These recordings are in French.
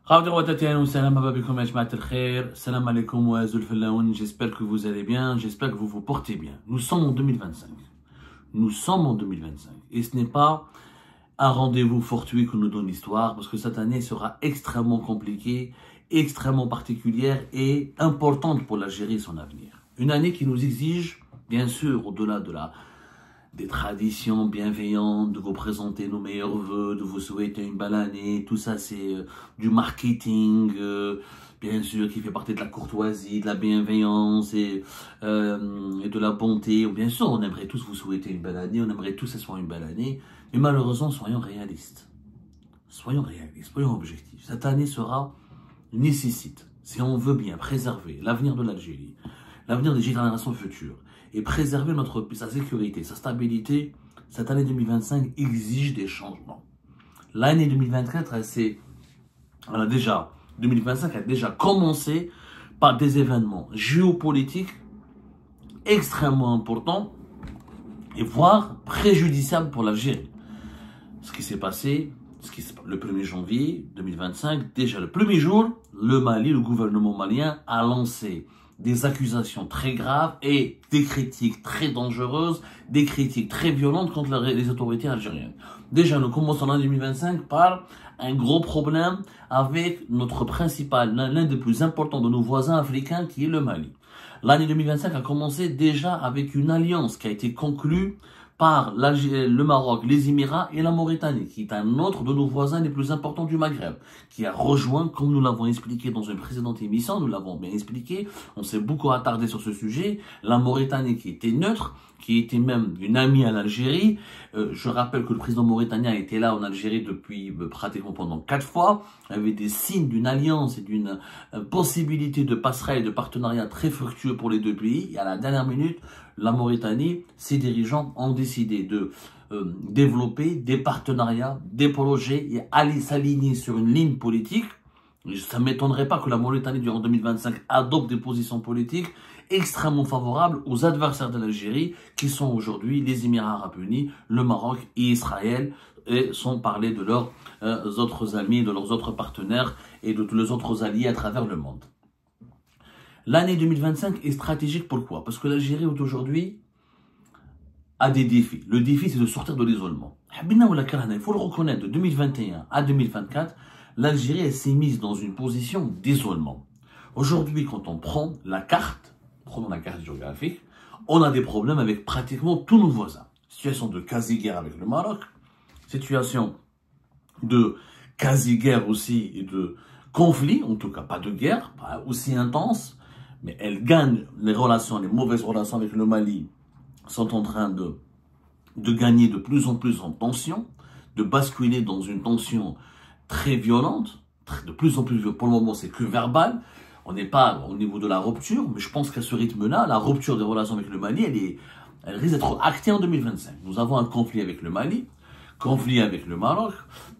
Salam alaikum wa azul. J'espère que vous allez bien, j'espère que vous vous portez bien. Nous sommes en 2025. Nous sommes en 2025. Et ce n'est pas un rendez-vous fortuit que nous donne l'histoire, parce que cette année sera extrêmement compliquée, extrêmement particulière et importante pour l'Algérie et son avenir. Une année qui nous exige, bien sûr, au-delà des traditions bienveillantes, de vous présenter nos meilleurs vœux, de vous souhaiter une belle année, tout ça c'est du marketing, bien sûr, qui fait partie de la courtoisie, de la bienveillance et de la bonté. Bien sûr, on aimerait tous vous souhaiter une belle année, on aimerait tous que ce soit une belle année, mais malheureusement, soyons réalistes. Soyons réalistes, soyons objectifs. Cette année nécessite, si on veut bien préserver l'avenir de l'Algérie, l'avenir des générations futures, et préserver sa sécurité, sa stabilité, cette année 2025 exige des changements. L'année 2024, 2025 a déjà commencé par des événements géopolitiques extrêmement importants et voire préjudiciables pour l'Algérie. Ce qui s'est passé, le 1er janvier 2025, déjà le premier jour, le gouvernement malien a lancé des accusations très graves et des critiques très dangereuses, des critiques très violentes contre les autorités algériennes. Déjà, nous commençons l'année 2025 par un gros problème avec notre principal, l'un des plus importants de nos voisins africains, qui est le Mali. L'année 2025 a commencé déjà avec une alliance qui a été conclue par le Maroc, les Émirats et la Mauritanie, qui est un autre de nos voisins les plus importants du Maghreb, qui a rejoint, comme nous l'avons expliqué dans une précédente émission, nous l'avons bien expliqué, on s'est beaucoup attardé sur ce sujet, la Mauritanie qui était neutre, qui était même une amie à l'Algérie. Je rappelle que le président mauritanien était là en Algérie depuis pratiquement pendant 4 fois, il y avait des signes d'une alliance et d'une possibilité de passerelle et de partenariat très fructueux pour les deux pays, et à la dernière minute, la Mauritanie, ses dirigeants ont décidé de développer des partenariats, des projets et aller s'aligner sur une ligne politique. Ça ne m'étonnerait pas que la Mauritanie, durant 2025, adopte des positions politiques extrêmement favorables aux adversaires de l'Algérie, qui sont aujourd'hui les Émirats Arabes Unis, le Maroc et Israël, et sans parler de leurs autres amis, de leurs autres partenaires et de tous les autres alliés à travers le monde. L'année 2025 est stratégique, pourquoi? Parce que l'Algérie d'aujourd'hui a des défis. Le défi, c'est de sortir de l'isolement. Il faut le reconnaître, de 2021 à 2024, l'Algérie s'est mise dans une position d'isolement. Aujourd'hui, quand on prend la carte, prenons la carte géographique, on a des problèmes avec pratiquement tous nos voisins. Situation de quasi-guerre avec le Maroc, situation de quasi-guerre aussi et de conflit, en tout cas pas de guerre, pas aussi intense, mais elle gagne les mauvaises relations avec le Mali sont en train de gagner de plus en plus en tension, de basculer dans une tension très violente, de plus en plus violente. Pour le moment, c'est que verbal. On n'est pas au niveau de la rupture, mais je pense qu'à ce rythme-là, la rupture des relations avec le Mali, elle risque d'être actée en 2025. Nous avons un conflit avec le Mali, conflit avec le Maroc,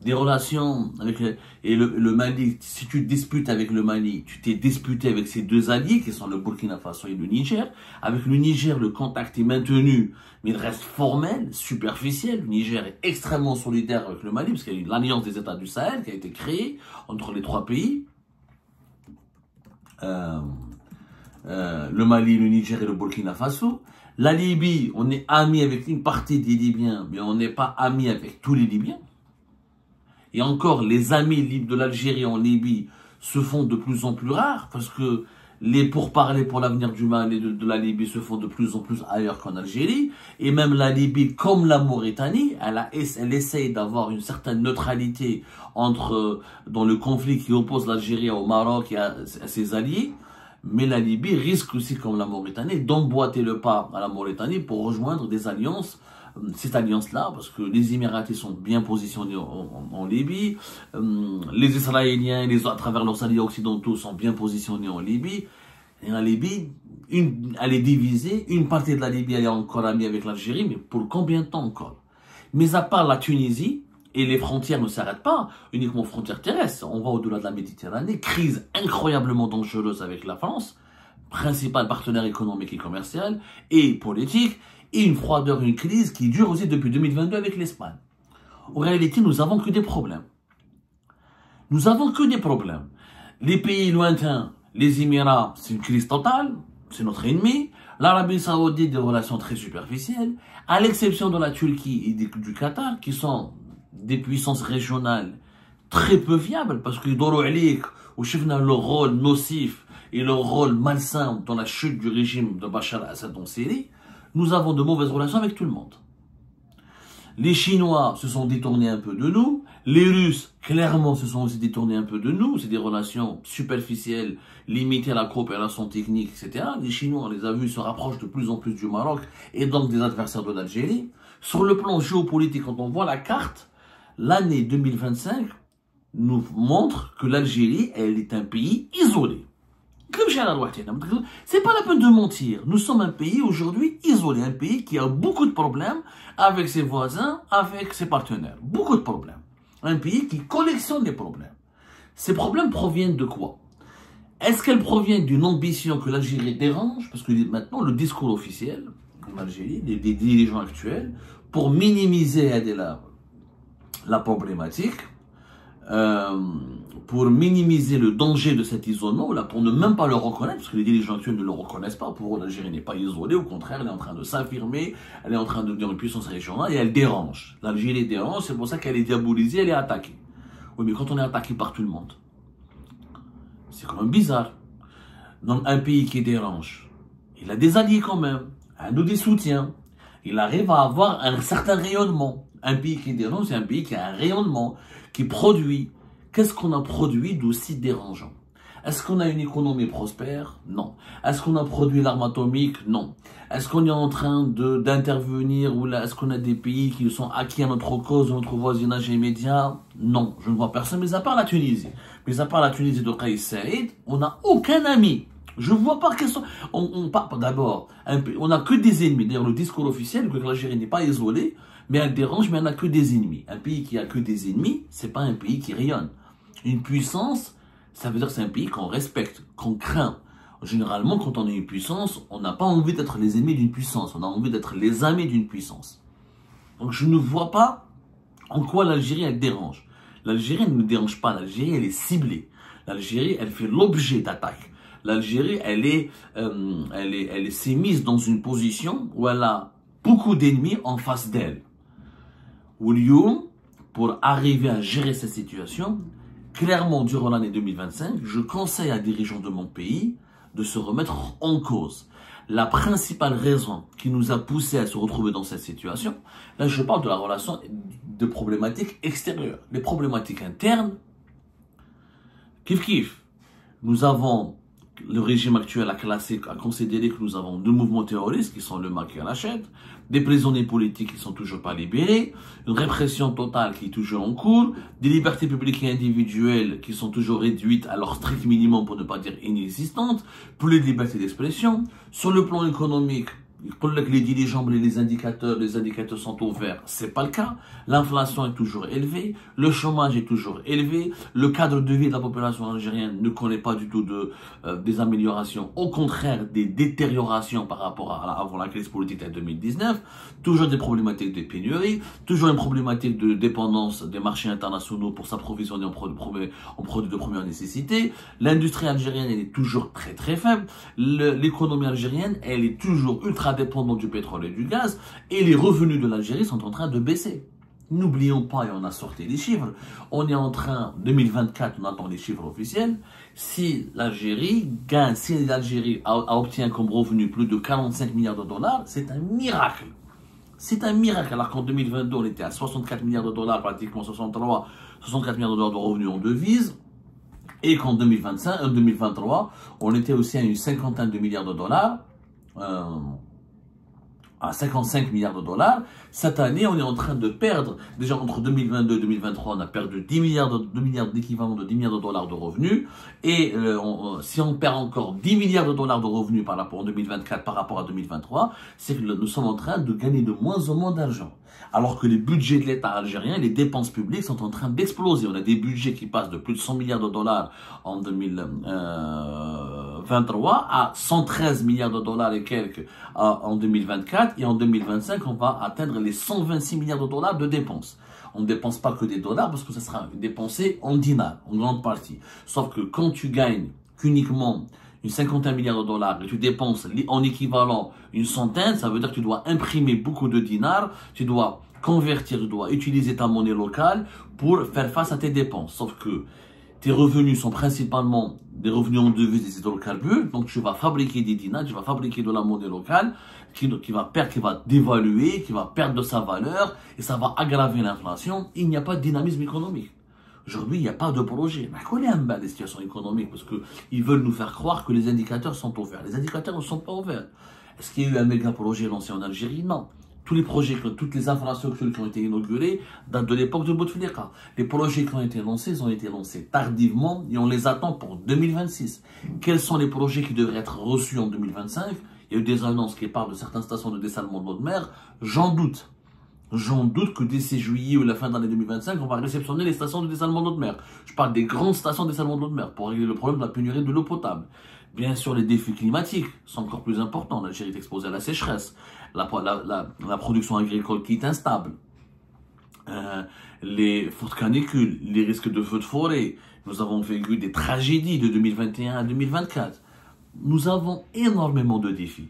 des relations avec le Mali. Si tu te disputes avec le Mali, tu t'es disputé avec ses deux alliés qui sont le Burkina Faso et le Niger. Avec le Niger, le contact est maintenu, mais il reste formel, superficiel. Le Niger est extrêmement solidaire avec le Mali parce qu'il y a eu l'alliance des États du Sahel qui a été créée entre les trois pays. Le Mali, le Niger et le Burkina Faso. La Libye, on est amis avec une partie des Libyens, mais on n'est pas amis avec tous les Libyens. Et encore, les amis de l'Algérie en Libye se font de plus en plus rares, parce que les pourparlers pour l'avenir du Mali et de la Libye se font de plus en plus ailleurs qu'en Algérie. Et même la Libye, comme la Mauritanie, elle essaye d'avoir une certaine neutralité dans le conflit qui oppose l'Algérie au Maroc et à ses alliés. Mais la Libye risque aussi, comme la Mauritanie, d'emboîter le pas à la Mauritanie pour rejoindre des alliances, cette alliance-là, parce que les Émiratis sont bien positionnés en Libye, les Israéliens, à travers leurs alliés occidentaux, sont bien positionnés en Libye. Et la Libye, elle est divisée, une partie de la Libye, elle est encore amie avec l'Algérie, mais pour combien de temps encore? Mais à part la Tunisie, et les frontières ne s'arrêtent pas uniquement aux frontières terrestres, on va au-delà de la Méditerranée, crise incroyablement dangereuse avec la France, principal partenaire économique et commercial, et politique, et une froideur, une crise qui dure aussi depuis 2022 avec l'Espagne. En réalité, nous avons que des problèmes. Nous avons que des problèmes. Les pays lointains, les Émirats, c'est une crise totale, c'est notre ennemi. L'Arabie Saoudite, des relations très superficielles, à l'exception de la Turquie et du Qatar, qui sont des puissances régionales très peu fiables, parce qu'ils doivent aller au chef leur rôle nocif et leur rôle malsain dans la chute du régime de Bachar al-Assad en Syrie. Nous avons de mauvaises relations avec tout le monde. Les Chinois se sont détournés un peu de nous. Les Russes, clairement, se sont aussi détournés un peu de nous. C'est des relations superficielles, limitées à la coopération technique, etc. Les Chinois, on les a vus, se rapprochent de plus en plus du Maroc et donc des adversaires de l'Algérie. Sur le plan géopolitique, quand on voit la carte, l'année 2025 nous montre que l'Algérie, elle est un pays isolé. C'est pas la peine de mentir. Nous sommes un pays aujourd'hui isolé, un pays qui a beaucoup de problèmes avec ses voisins, avec ses partenaires. Beaucoup de problèmes. Un pays qui collectionne les problèmes. Ces problèmes proviennent de quoi? Est-ce qu'elles proviennent d'une ambition que l'Algérie dérange? Parce que maintenant, le discours officiel en Algérie, des dirigeants actuels, pour minimiser la problématique, pour minimiser le danger de cet isolement, là, pour ne même pas le reconnaître, parce que les dirigeants actuels ne le reconnaissent pas, pour eux l'Algérie n'est pas isolée, au contraire, elle est en train de s'affirmer, elle est en train de devenir une puissance régionale, et elle dérange. L'Algérie dérange, c'est pour ça qu'elle est diabolisée, elle est attaquée. Oui, mais quand on est attaqué par tout le monde, c'est quand même bizarre. Donc un pays qui dérange, il a des alliés quand même, un ou des soutiens, il arrive à avoir un certain rayonnement. Un pays qui dérange, c'est un pays qui a un rayonnement, qui produit. Qu'est-ce qu'on a produit d'aussi dérangeant? Est-ce qu'on a une économie prospère? Non. Est-ce qu'on a produit l'arme atomique? Non. Est-ce qu'on est en train d'intervenir ou là, est-ce qu'on a des pays qui sont acquis à notre cause, notre voisinage immédiat? Non. Je ne vois personne, mais à part la Tunisie. Mais à part la Tunisie de Kais Saïd, on n'a aucun ami. Je ne vois pas quels sont... D'abord, on n'a que des ennemis. D'ailleurs, le discours officiel, que l'Algérie n'est pas isolée, mais elle dérange, mais elle n'a que des ennemis. Un pays qui a que des ennemis, c'est pas un pays qui rayonne. Une puissance, ça veut dire que c'est un pays qu'on respecte, qu'on craint. Généralement, quand on est une puissance, on n'a pas envie d'être les ennemis d'une puissance, on a envie d'être les amis d'une puissance. Donc je ne vois pas en quoi l'Algérie, elle dérange. L'Algérie, elle ne dérange pas, l'Algérie, elle est ciblée. L'Algérie, elle fait l'objet d'attaques. L'Algérie, elle s'est mise dans une position où elle a beaucoup d'ennemis en face d'elle. Au lieu, pour arriver à gérer cette situation, clairement, durant l'année 2025, je conseille à dirigeants de mon pays de se remettre en cause. La principale raison qui nous a poussé à se retrouver dans cette situation, là je parle de la relation de problématiques extérieures. Les problématiques internes, kiff. Nous avons, le régime actuel a considéré que nous avons deux mouvements terroristes qui sont le MAC et Al-Hachd, des prisonniers politiques qui ne sont toujours pas libérés, une répression totale qui est toujours en cours, des libertés publiques et individuelles qui sont toujours réduites à leur strict minimum pour ne pas dire inexistantes, plus de liberté d'expression. Sur le plan économique, pour les dirigeants, les indicateurs sont au vert, c'est pas le cas. L'inflation est toujours élevée, le chômage est toujours élevé, le cadre de vie de la population algérienne ne connaît pas du tout des améliorations, au contraire des détériorations par rapport à avant la crise politique de 2019, toujours des problématiques de pénurie, toujours une problématique de dépendance des marchés internationaux pour s'approvisionner en produits de première nécessité. L'industrie algérienne, elle est toujours très faible, l'économie algérienne, elle est toujours ultra dépendant du pétrole et du gaz, et les revenus de l'Algérie sont en train de baisser. N'oublions pas, et on a sorti les chiffres, on est en train, 2024, on attend les chiffres officiels, si l'Algérie gagne, si l'Algérie obtient comme revenu plus de 45 milliards de dollars, c'est un miracle. C'est un miracle, alors qu'en 2022, on était à 64 milliards de dollars, pratiquement 64 milliards de dollars de revenus en devises, et qu'en 2023, on était aussi à une cinquantaine de milliards de dollars, à 55 milliards de dollars. Cette année, on est en train de perdre, déjà entre 2022 et 2023, on a perdu 10 milliards d'équivalent de 10 milliards de dollars de revenus. Et si on perd encore 10 milliards de dollars de revenus par rapport en 2024 par rapport à 2023, c'est que nous sommes en train de gagner de moins en moins d'argent. Alors que les budgets de l'État algérien, les dépenses publiques sont en train d'exploser. On a des budgets qui passent de plus de 100 milliards de dollars en 2023 à 113 milliards de dollars et quelques en 2024. Et en 2025, on va atteindre les 126 milliards de dollars de dépenses. On ne dépense pas que des dollars parce que ça sera dépensé en dinars, en grande partie. Sauf que quand tu gagnes qu'uniquement une cinquantaine de milliards de dollars et tu dépenses en équivalent une centaine, ça veut dire que tu dois imprimer beaucoup de dinars, tu dois convertir, tu dois utiliser ta monnaie locale pour faire face à tes dépenses. Sauf que tes revenus sont principalement des revenus en devises des hydrocarbures, donc tu vas fabriquer des dinars, tu vas fabriquer de la monnaie locale qui va dévaluer, qui va perdre de sa valeur et ça va aggraver l'inflation. Il n'y a pas de dynamisme économique. Aujourd'hui, il n'y a pas de projet. Mais on est en bas des situations économiques parce qu'ils veulent nous faire croire que les indicateurs sont ouverts. Les indicateurs ne sont pas ouverts. Est-ce qu'il y a eu un méga projet lancé en Algérie? Non. Tous les projets, toutes les infrastructures qui ont été inaugurées datent de l'époque de Bouteflika. Les projets qui ont été lancés, ils ont été lancés tardivement et on les attend pour 2026. Quels sont les projets qui devraient être reçus en 2025? Il y a eu des annonces qui parlent de certaines stations de dessalement de l'eau de mer. J'en doute. J'en doute que d'ici juillet ou la fin de l'année 2025, on va réceptionner les stations de dessalement de l'eau de mer. Je parle des grandes stations de dessalement de l'eau de mer pour régler le problème de la pénurie de l'eau potable. Bien sûr, les défis climatiques sont encore plus importants. L'Algérie est exposée à la sécheresse, la production agricole qui est instable, les fortes canicules, les risques de feux de forêt. Nous avons vécu des tragédies de 2021 à 2024. Nous avons énormément de défis,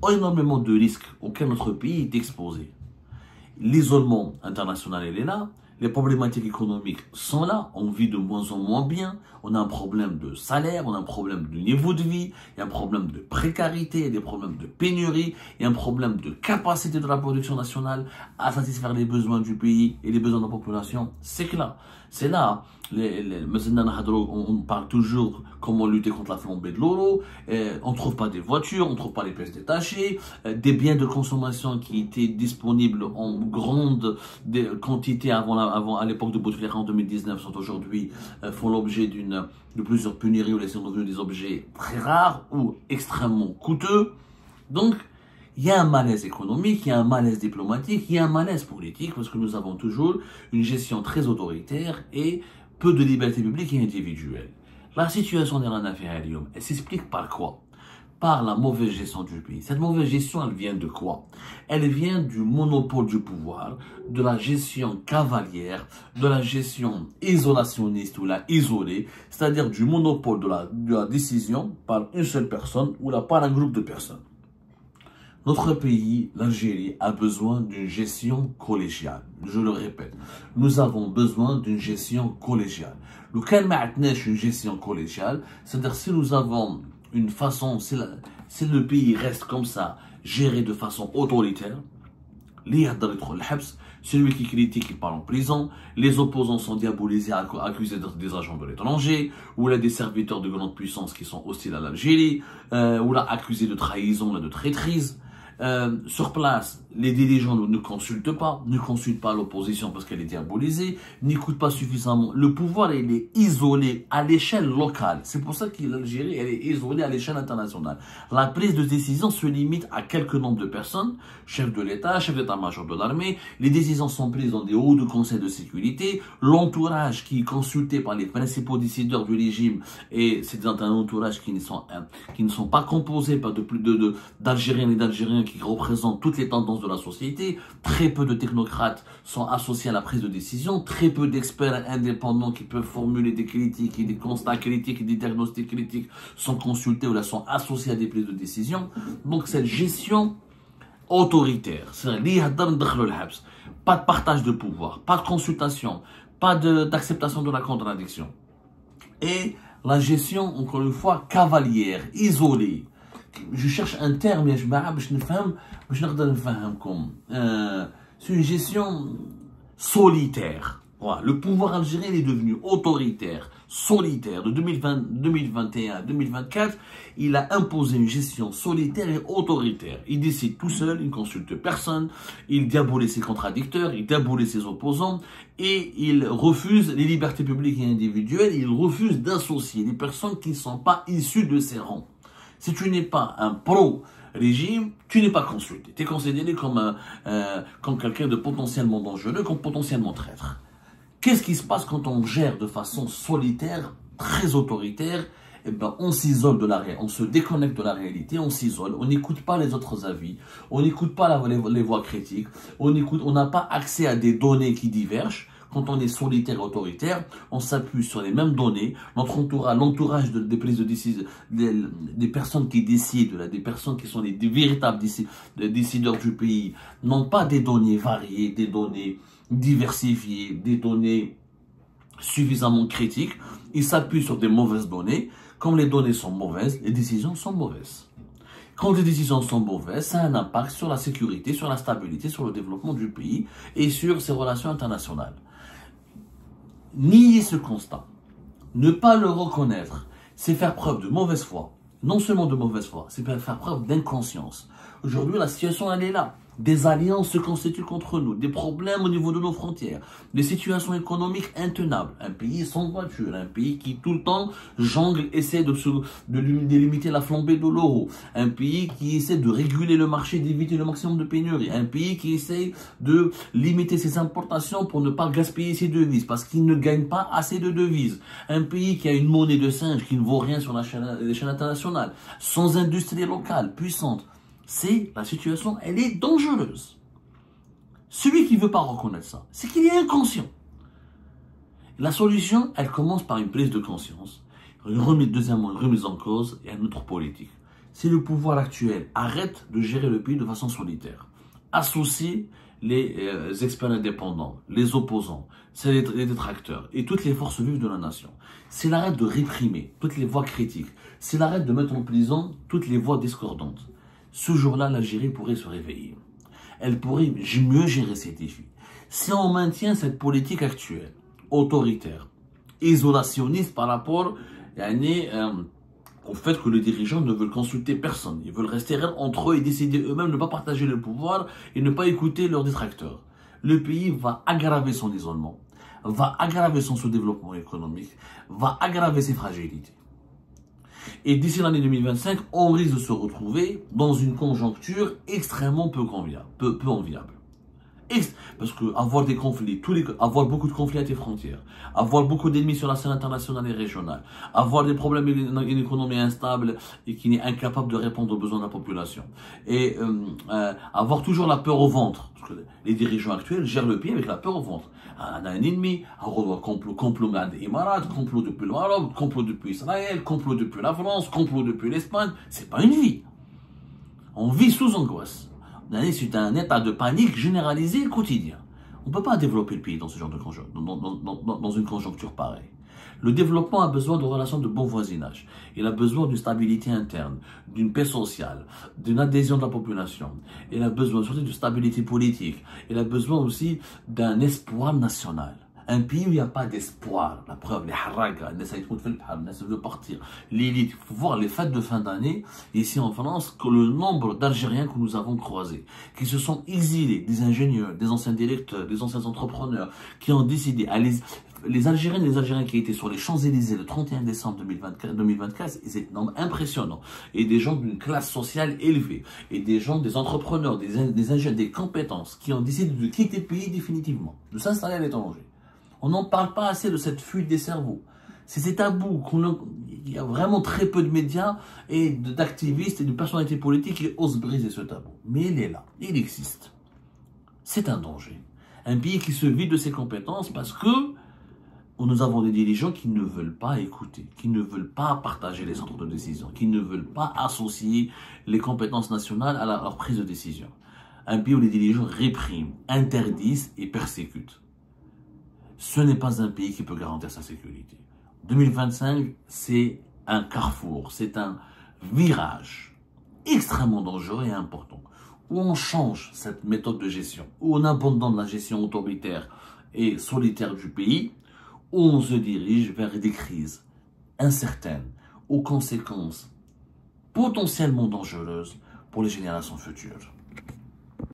énormément de risques auxquels notre pays est exposé. L'isolement international, il est là. Les problématiques économiques sont là. On vit de moins en moins bien. On a un problème de salaire, on a un problème de niveau de vie, il y a un problème de précarité, il y a des problèmes de pénurie, il y a un problème de capacité de la production nationale à satisfaire les besoins du pays et les besoins de la population. C'est là. C'est là. On parle toujours comment lutter contre la flambée de l'euro. On ne trouve pas des voitures, on ne trouve pas les pièces détachées. Des biens de consommation qui étaient disponibles en grande quantité à l'époque de Bouteflika en 2019 sont aujourd'hui font l'objet de plusieurs pénuries ou sont devenus des objets très rares ou extrêmement coûteux. Donc, il y a un malaise économique, il y a un malaise diplomatique, il y a un malaise politique parce que nous avons toujours une gestion très autoritaire et peu de liberté publique et individuelle. La situation des affaires elle s'explique par quoi? Par la mauvaise gestion du pays. Cette mauvaise gestion, elle vient de quoi? Elle vient du monopole du pouvoir, de la gestion cavalière, de la gestion isolationniste ou la isolée, c'est-à-dire du monopole de la décision par une seule personne ou par un groupe de personnes. Notre pays, l'Algérie, a besoin d'une gestion collégiale. Je le répète, nous avons besoin d'une gestion collégiale. Lequel maintenant une gestion collégiale, c'est-à-dire si nous avons une façon, si le pays reste comme ça, géré de façon autoritaire, celui qui critique, il part en prison, les opposants sont diabolisés, accusés d'être des agents de l'étranger, ou là des serviteurs de grandes puissances qui sont hostiles à l'Algérie, ou là accusés de trahison, là de traîtrise. Sur place, les dirigeants ne consultent pas l'opposition parce qu'elle est diabolisée, n'écoutent pas suffisamment. Le pouvoir, il est isolé à l'échelle locale. C'est pour ça que l'Algérie, elle est isolée à l'échelle internationale. La prise de décision se limite à quelques nombres de personnes, chef de l'État, chef d'état-major de l'armée. Les décisions sont prises dans des hauts de conseils de sécurité. L'entourage qui est consulté par les principaux décideurs du régime, et c'est un entourage qui ne sont pas composés par d'Algériens et d'Algériens qui représentent toutes les tendances de la société. Très peu de technocrates sont associés à la prise de décision, très peu d'experts indépendants qui peuvent formuler des critiques et des constats critiques et des diagnostics critiques sont consultés ou là sont associés à des prises de décision. Donc cette gestion autoritaire, c'est-à-dire pas de partage de pouvoir, pas de consultation, pas d'acceptation de la contradiction. Et la gestion, encore une fois, cavalière, isolée. Je cherche un terme, c'est une gestion solitaire. Voilà. Le pouvoir algérien est devenu autoritaire, solitaire. De 2021 à 2024, il a imposé une gestion solitaire et autoritaire. Il décide tout seul, il ne consulte personne, il diabolise ses contradicteurs, il diabolise ses opposants et il refuse les libertés publiques et individuelles, il refuse d'associer les personnes qui ne sont pas issues de ses rangs. Si tu n'es pas un pro-régime, tu n'es pas consulté. Tu es considéré comme quelqu'un de potentiellement dangereux, comme potentiellement traître. Qu'est-ce qui se passe quand on gère de façon solitaire, très autoritaire, eh ben, on s'isole de la réalité, on se déconnecte de la réalité, on s'isole, on n'écoute pas les autres avis, on n'écoute pas les voix critiques, on n'a pas accès à des données qui divergent. Quand on est solitaire et autoritaire, on s'appuie sur les mêmes données. Notre entourage, l'entourage des prises de décision, des personnes qui décident, des personnes qui sont des véritables décideurs du pays, n'ont pas des données variées, des données diversifiées, des données suffisamment critiques. Ils s'appuient sur des mauvaises données. Comme les données sont mauvaises, les décisions sont mauvaises. Quand les décisions sont mauvaises, ça a un impact sur la sécurité, sur la stabilité, sur le développement du pays et sur ses relations internationales. Nier ce constat, ne pas le reconnaître, c'est faire preuve de mauvaise foi. Non seulement de mauvaise foi, c'est faire preuve d'inconscience. Aujourd'hui, la situation, elle est là. Des alliances se constituent contre nous, des problèmes au niveau de nos frontières, des situations économiques intenables. Un pays sans voiture, un pays qui tout le temps jongle, essaie de limiter la flambée de l'euro, un pays qui essaie de réguler le marché, d'éviter le maximum de pénurie, un pays qui essaie de limiter ses importations pour ne pas gaspiller ses devises, parce qu'il ne gagne pas assez de devises, un pays qui a une monnaie de singe qui ne vaut rien sur l'échelle internationale, sans industrie locale puissante. C'est la situation, elle est dangereuse. Celui qui ne veut pas reconnaître ça, c'est qu'il est inconscient. La solution, elle commence par une prise de conscience. Deuxièmement, une remise en cause et un autre politique. Si le pouvoir actuel arrête de gérer le pays de façon solitaire, associe les experts indépendants, les opposants, les détracteurs et toutes les forces vives de la nation, s'il arrête de réprimer toutes les voix critiques, s'il arrête de mettre en prison toutes les voix discordantes, ce jour-là, l'Algérie pourrait se réveiller. Elle pourrait mieux gérer ses défis. Si on maintient cette politique actuelle, autoritaire, isolationniste par rapport au fait que les dirigeants ne veulent consulter personne. Ils veulent rester entre eux et décider eux-mêmes, ne pas partager le pouvoir et ne pas écouter leurs détracteurs. Le pays va aggraver son isolement, va aggraver son sous-développement économique, va aggraver ses fragilités. Et d'ici l'année 2025, on risque de se retrouver dans une conjoncture extrêmement peu enviable. Parce que avoir des conflits, avoir beaucoup de conflits à tes frontières, avoir beaucoup d'ennemis sur la scène internationale et régionale, avoir des problèmes une économie instable et qui n'est incapable de répondre aux besoins de la population, et avoir toujours la peur au ventre, parce que les dirigeants actuels gèrent le pays avec la peur au ventre. On a un ennemi, complot des Émirats, complot depuis le Maroc, complot depuis Israël, complot depuis la France, complot depuis l'Espagne. C'est pas une vie. On vit sous angoisse. C'est un état de panique généralisé quotidien. On ne peut pas développer le pays dans ce genre de dans une conjoncture pareille. Le développement a besoin de relations de bon voisinage. Il a besoin d'une stabilité interne, d'une paix sociale, d'une adhésion de la population. Il a besoin surtout de stabilité politique. Il a besoin aussi d'un espoir national. Un pays où il n'y a pas d'espoir, la preuve, les haragas, les veulent partir, l'élite. Il faut voir les fêtes de fin d'année, ici en France, que le nombre d'Algériens que nous avons croisés, qui se sont exilés, des ingénieurs, des anciens directeurs, des anciens entrepreneurs, qui ont décidé, les Algériens et les Algériens qui étaient sur les Champs-Élysées le 31 décembre 2024, ils étaient impressionnants. Et des gens d'une classe sociale élevée, et des gens, des entrepreneurs, des ingénieurs, des compétences, qui ont décidé de quitter le pays définitivement, de s'installer à l'étranger. On n'en parle pas assez de cette fuite des cerveaux. C'est tabou. Il y a vraiment très peu de médias et d'activistes et de personnalités politiques qui osent briser ce tabou. Mais il est là. Il existe. C'est un danger. Un pays qui se vide de ses compétences parce que nous avons des dirigeants qui ne veulent pas écouter, qui ne veulent pas partager les centres de décision, qui ne veulent pas associer les compétences nationales à leur prise de décision. Un pays où les dirigeants répriment, interdisent et persécutent. Ce n'est pas un pays qui peut garantir sa sécurité. 2025, c'est un carrefour, c'est un virage extrêmement dangereux et important, où on change cette méthode de gestion, où on abandonne la gestion autoritaire et solitaire du pays, où on se dirige vers des crises incertaines, aux conséquences potentiellement dangereuses pour les générations futures.